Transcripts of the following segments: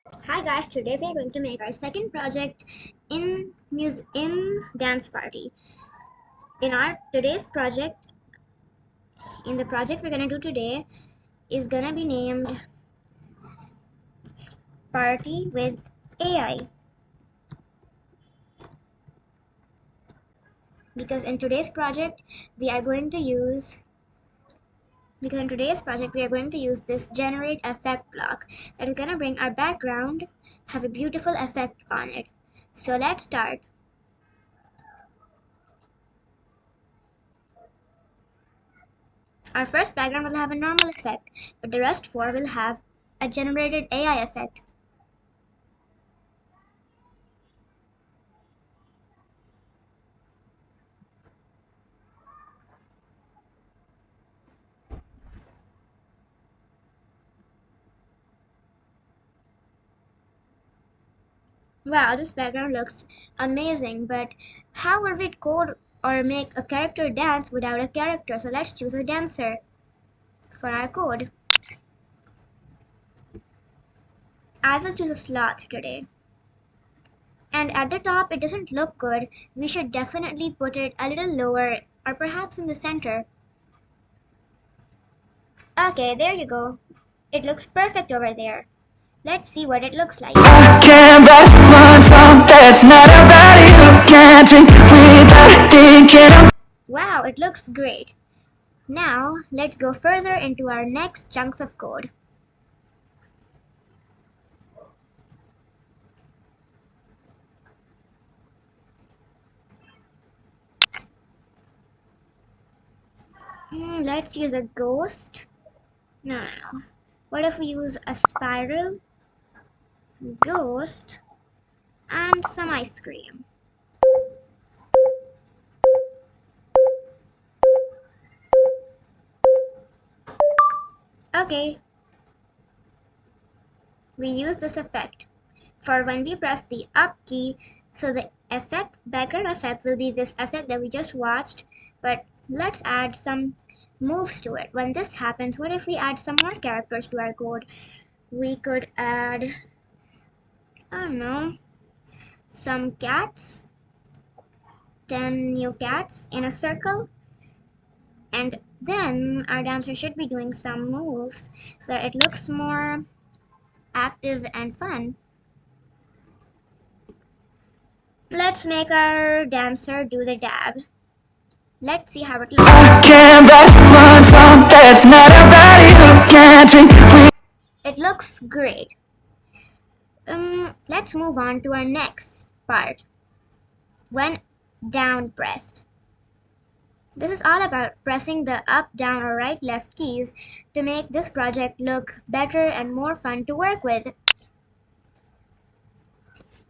Hi guys, today we are going to make our second project in dance party. In our today's project, in the project we're gonna do today is gonna be named Party with AI because in today's project we are going to use this generate effect block that is gonna bring our background have a beautiful effect on it. So let's start. Our first background will have a normal effect, but the rest four will have a generated AI effect. Wow, this background looks amazing, but how will we code or make a character dance without a character? So let's choose a dancer for our code. I will choose a sloth today. And at the top, it doesn't look good. We should definitely put it a little lower or perhaps in the center. Okay, there you go. It looks perfect over there. Let's see what it looks like. Can't write one song that's not about you. Can't drink without thinking. Wow, it looks great. Now, let's go further into our next chunks of code. Let's use a ghost. No. What if we use a spiral, ghost, and some ice cream? Okay, we use this effect for when we press the up key, so the background effect will be this effect that we just watched, but let's add some moves to it. When this happens, what if we add some more characters to our code? We could add, I don't know, some cats, 10 new cats in a circle, and then our dancer should be doing some moves so that it looks more active and fun. Let's make our dancer do the dab. Let's see how it looks. Can't write one song that's not about you. Can't drink. It looks great. Let's move on to our next part. When down pressed. This is all about pressing the up, down, or right, left keys to make this project look better and more fun to work with.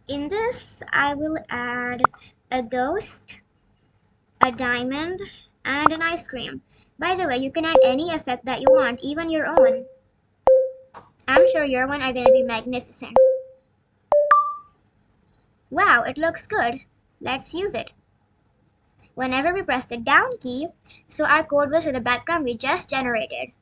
In this, I will add a ghost, a diamond, and an ice cream. By the way, you can add any effect that you want, even your own. I'm sure your one are going to be magnificent. Wow, it looks good. Let's use it. Whenever we press the down key, so our code will show the background we just generated.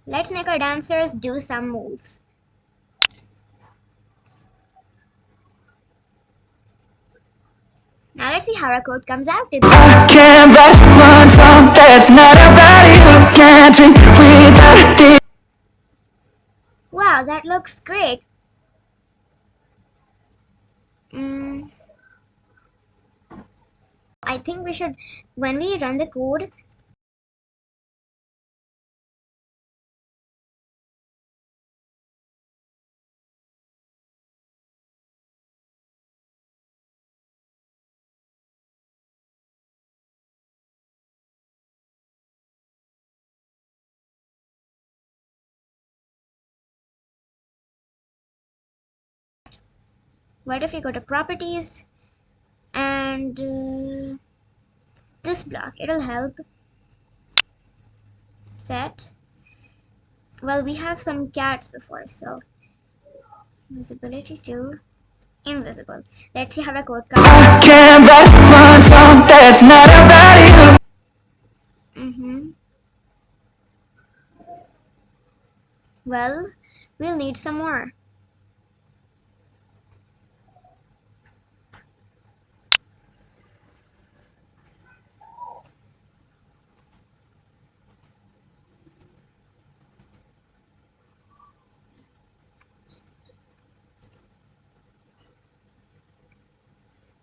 Let's make our dancers do some moves. Now let's see how our code comes out to be. Can't write one song that's not about you. Can't drink without thinking. Wow, that looks great. I think we should, when we run the code, what if we go to properties and this block, it'll help. set. Well, we have some cats before, so visibility to invisible. Let's see how the code comes. I can't write one song that's not about you. Well, we'll need some more.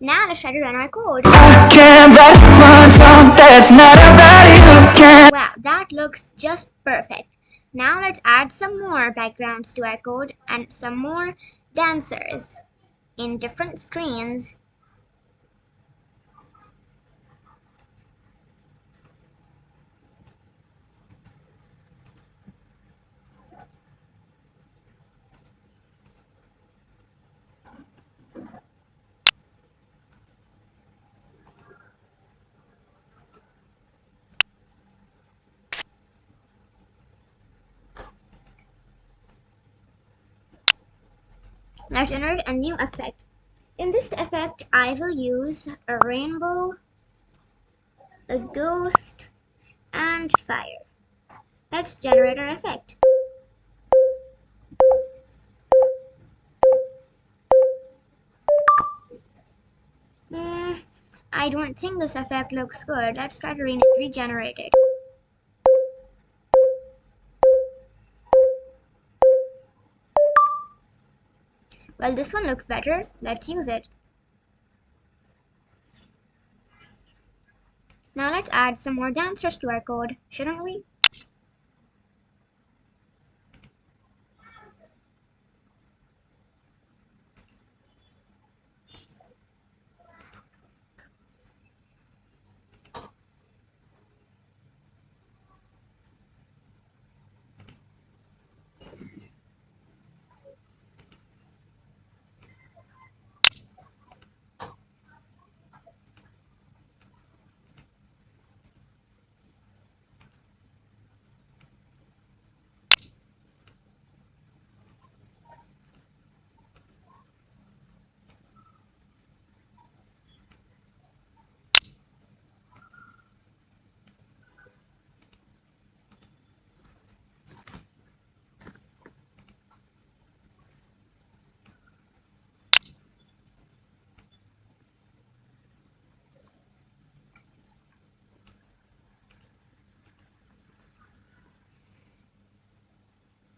Now let's try to run our code. I can't write one song that's not about you. Can't. Wow, that looks just perfect. Now let's add some more backgrounds to our code and some more dancers in different screens. Let's generate a new effect. In this effect, I will use a rainbow, a ghost, and fire. Let's generate our effect. I don't think this effect looks good. Let's try to regenerate it. Well, this one looks better. Let's use it. Now let's add some more dancers to our code, shouldn't we?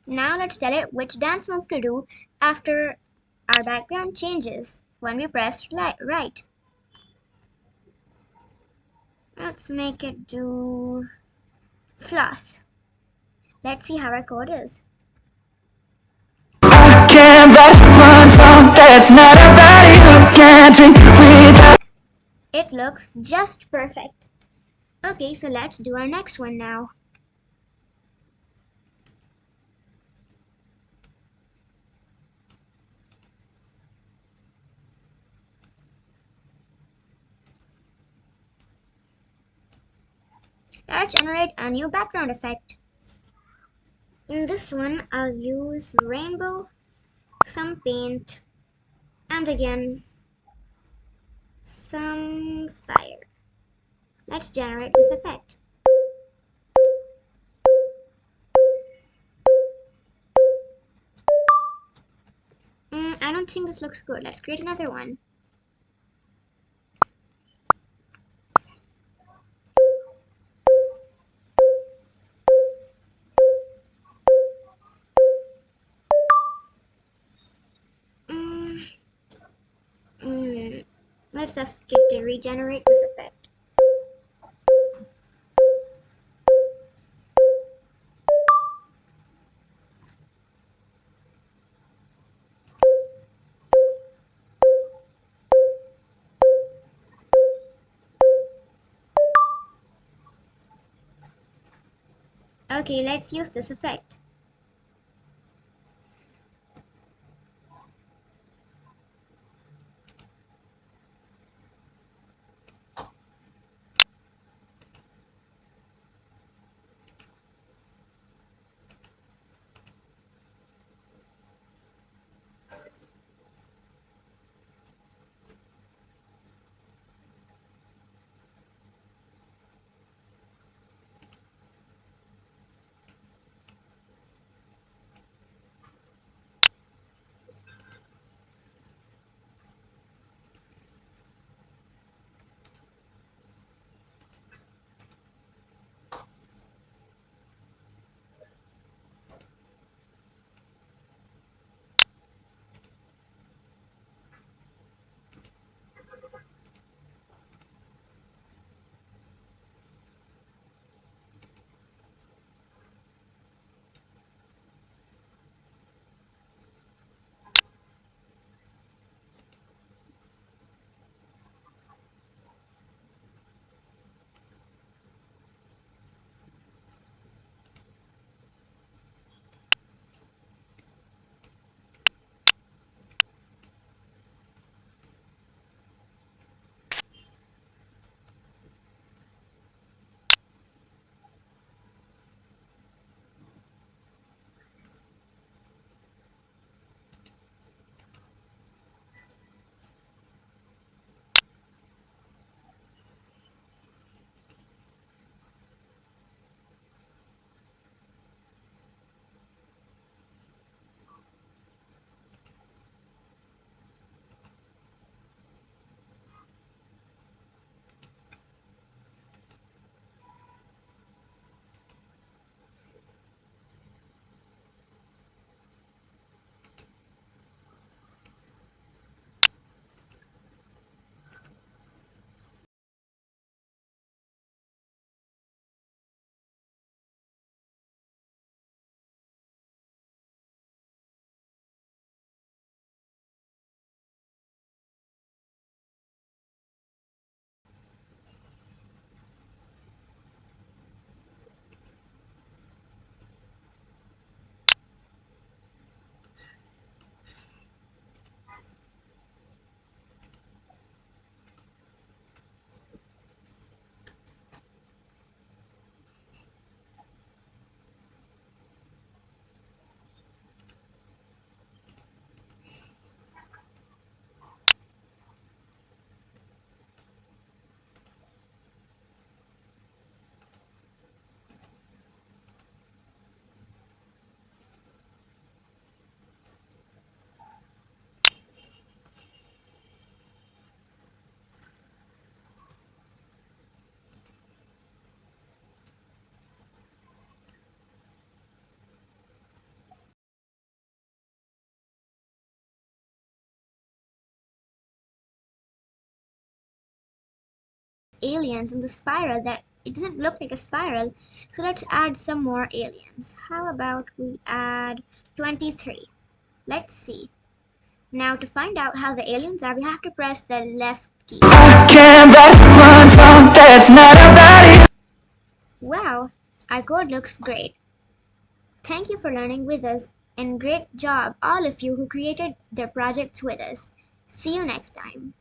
Now let's tell it which dance move to do after our background changes when we press right. Let's make it do floss. Let's see how our code is. I can't write one song that's not about you. Can't drink without. It looks just perfect. Okay, so let's do our next one now. Let's generate a new background effect. In this one, I'll use rainbow, some paint, and again, some fire. Let's generate this effect. I don't think this looks good. Let's create another one. Let's ask it to regenerate this effect. Okay, let's use this effect. aliens in the spiral that it doesn't look like a spiral. So let's add some more aliens. How about we add 23? Let's see. Now to find out how the aliens are, we have to press the left key. I can't write one song that's not about you. Wow, our code looks great. Thank you for learning with us, and great job all of you who created their projects with us. See you next time.